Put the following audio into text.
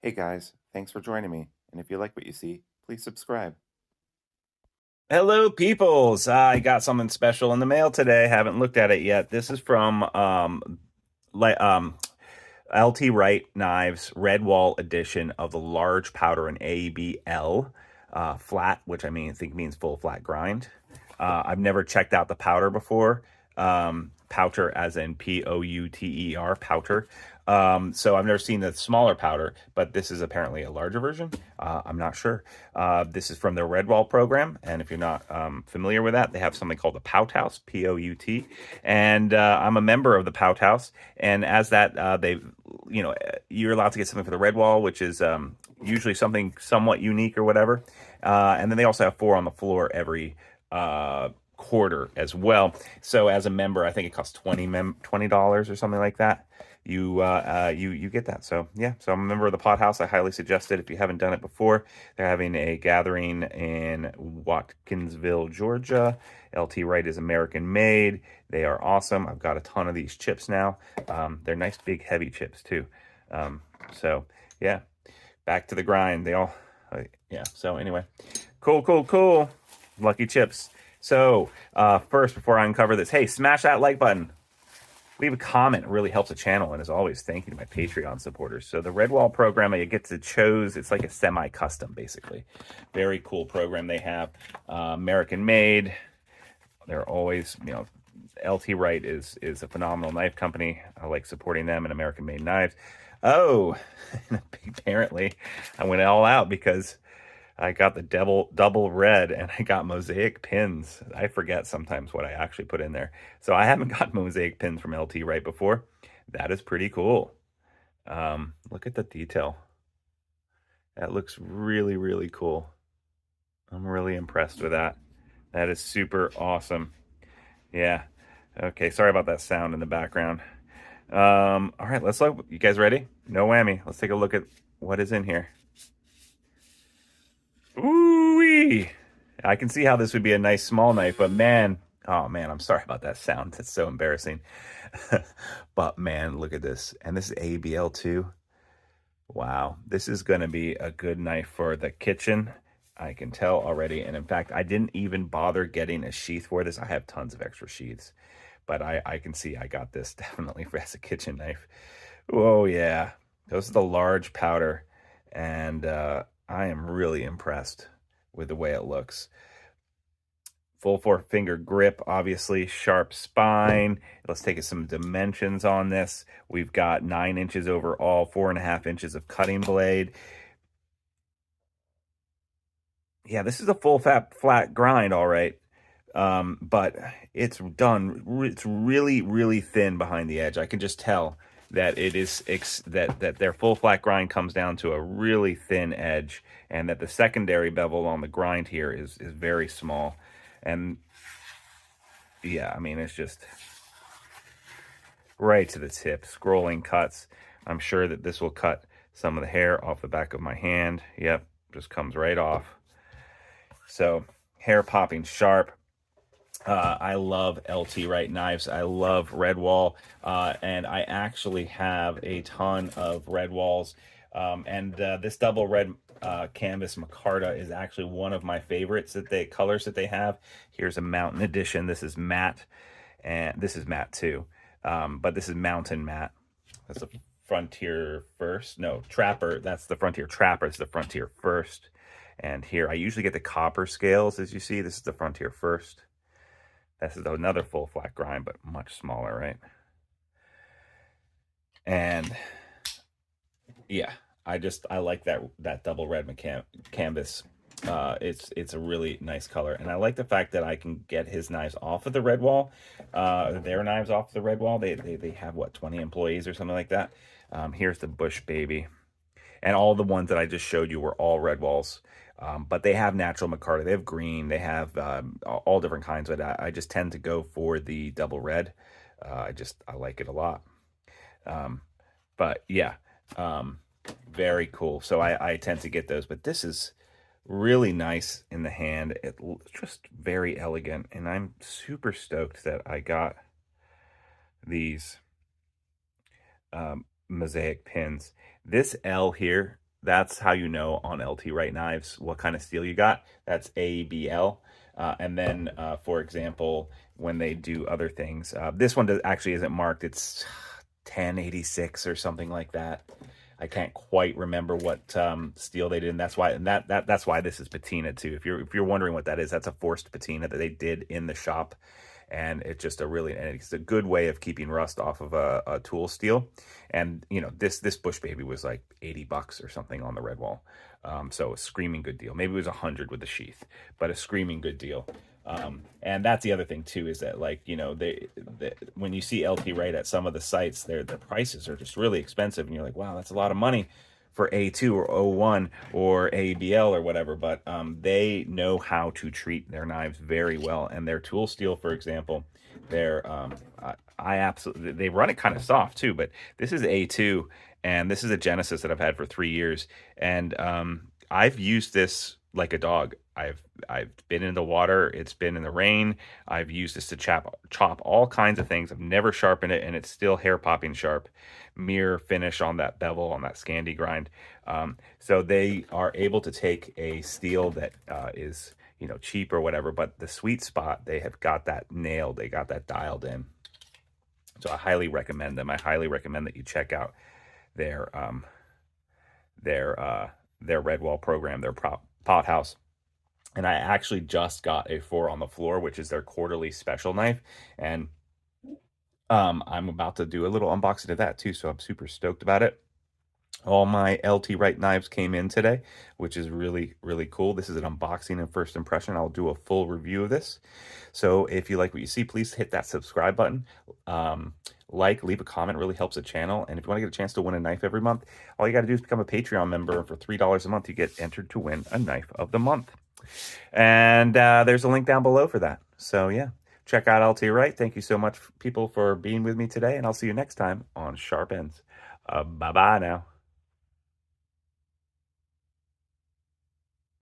Hey guys, thanks for joining me. And if you like what you see, please subscribe. Hello, peoples. I got something special in the mail today. Haven't looked at it yet. This is from li- um, LT Wright Knives Redwall edition of the Large Pouter and AEB-L flat, which I think means full flat grind. I've never checked out the powder before. Pouter as in Pouter, pouter. So I've never seen the smaller powder, but this is apparently a larger version. I'm not sure. This is from the Redwall program, and if you're not familiar with that, they have something called the Pouthouse, P-O-U-T, and I'm a member of the Pouthouse. And as that, you're allowed to get something for the Redwall, which is usually something somewhat unique or whatever. And then they also have 4 on the floor every quarter as well. So as a member, I think it costs $20 or something like that. You get that. So yeah, so I'm a member of the Pot House. I highly suggest it if you haven't done it before. They're having a gathering in Watkinsville, Georgia. LT Wright is American made. They are awesome. I've got a ton of these chips now. They're nice, big, heavy chips too. So yeah, back to the grind. Yeah. So anyway, cool. Lucky chips. So first, before I uncover this, hey, smash that like button. Leave a comment. It really helps the channel. And as always, thank you to my Patreon supporters. So the Redwall program, you get to choose. It's like a semi-custom, basically. Very cool program they have. American made. They're always, LT Wright is a phenomenal knife company. I like supporting them and American made knives. Oh, apparently I went all out because I got the double red and I got mosaic pins. I forget sometimes what I actually put in there. So I haven't got mosaic pins from LT Wright before. That is pretty cool. Look at the detail. That looks really cool. I'm really impressed with that. That is super awesome. Yeah. Okay, sorry about that sound in the background. All right, let's look. You guys ready? No whammy. Let's take a look at what is in here. Ooh-wee. I can see how this would be a nice small knife, but man, oh man, I'm sorry about that sound. That's so embarrassing. But man, look at this. And this is AEB-L too. Wow, this is going to be a good knife for the kitchen. I can tell already. And in fact, I didn't even bother getting a sheath for this. I have tons of extra sheaths, but I can see I got this definitely for as a kitchen knife. Oh yeah, those are the large powder. And I am really impressed with the way it looks. Full 4-finger grip, obviously, sharp spine. Let's take some dimensions on this. We've got 9 inches overall, 4.5 inches of cutting blade. Yeah, this is a full flat grind, all right. But it's really thin behind the edge. I can just tell that it is that their full flat grind comes down to a really thin edge, and that the secondary bevel on the grind here is very small. And yeah, it's just right to the tip, scrolling cuts. I'm sure that this will cut some of the hair off the back of my hand. Yep, just comes right off. So hair popping sharp. I love LT Wright knives. I love Redwall, and I actually have a ton of Redwalls. And this double red canvas micarta is actually one of my favorites colors that they have. Here's a mountain edition. This is matte, and this is matte too, but this is mountain matte. That's the Frontier First. No, Trapper. That's the Frontier Trapper. It's the Frontier First. And here I usually get the copper scales, as you see. This is the Frontier First. This is another full flat grind, but much smaller, right? And yeah, I like that double red canvas. It's a really nice color, and I like the fact that I can get his knives off of the Redwall, their knives off the Redwall. They have what, 20 employees or something like that. Here's the Bush Baby, and all the ones that I just showed you were all Redwalls. But they have natural micarta, they have green, they have all different kinds, but I just tend to go for the double red. I like it a lot. But yeah, very cool. So I tend to get those, but this is really nice in the hand. It's just very elegant, and I'm super stoked that I got these mosaic pins. This L here, That's how you know on LT Wright knives what kind of steel you got. That's AEB-L. And then, for example, when they do other things, this one actually isn't marked. It's 1086 or something like that. I can't quite remember what steel they did, and that's why. And that's why this is patina too. If you're wondering what that is, that's a forced patina that they did in the shop, and it's a good way of keeping rust off of a tool steel. And you know, this bush baby was like $80 or something on the Redwall, so a screaming good deal. Maybe it was 100 with the sheath, but a screaming good deal. And that's the other thing too, is that, like, you know, when you see LT Wright at some of the sites, the prices are just really expensive, and you're like, wow, that's a lot of money for A2 or O1 or AEB-L or whatever. But they know how to treat their knives very well, and their tool steel, for example, I absolutely, they run it kind of soft too. But this is A2, and this is a Genesis that I've had for 3 years, and I've used this like a dog. I've been in the water, it's been in the rain. I've used this to chop all kinds of things. I've never sharpened it, and it's still hair popping sharp. Mirror finish on that bevel, on that Scandi grind. So they are able to take a steel that is, you know, cheap or whatever, but the sweet spot, they have got that nailed. They got that dialed in. So I highly recommend them. I highly recommend that you check out their Redwall program, their Pouthouse. And I actually just got a 4 on the floor, which is their quarterly special knife. And I'm about to do a little unboxing of that too, so I'm super stoked about it. All my LT Wright knives came in today, which is really, really cool. This is an unboxing and first impression. I'll do a full review of this. So if you like what you see, please hit that subscribe button. Leave a comment, really helps the channel. And if you want to get a chance to win a knife every month, all you got to do is become a Patreon member. And for $3 a month, you get entered to win a knife of the month. And there's a link down below for that. So yeah, check out LT Wright. Thank you so much, people, for being with me today. And I'll see you next time on Sharp Ends. Bye-bye now.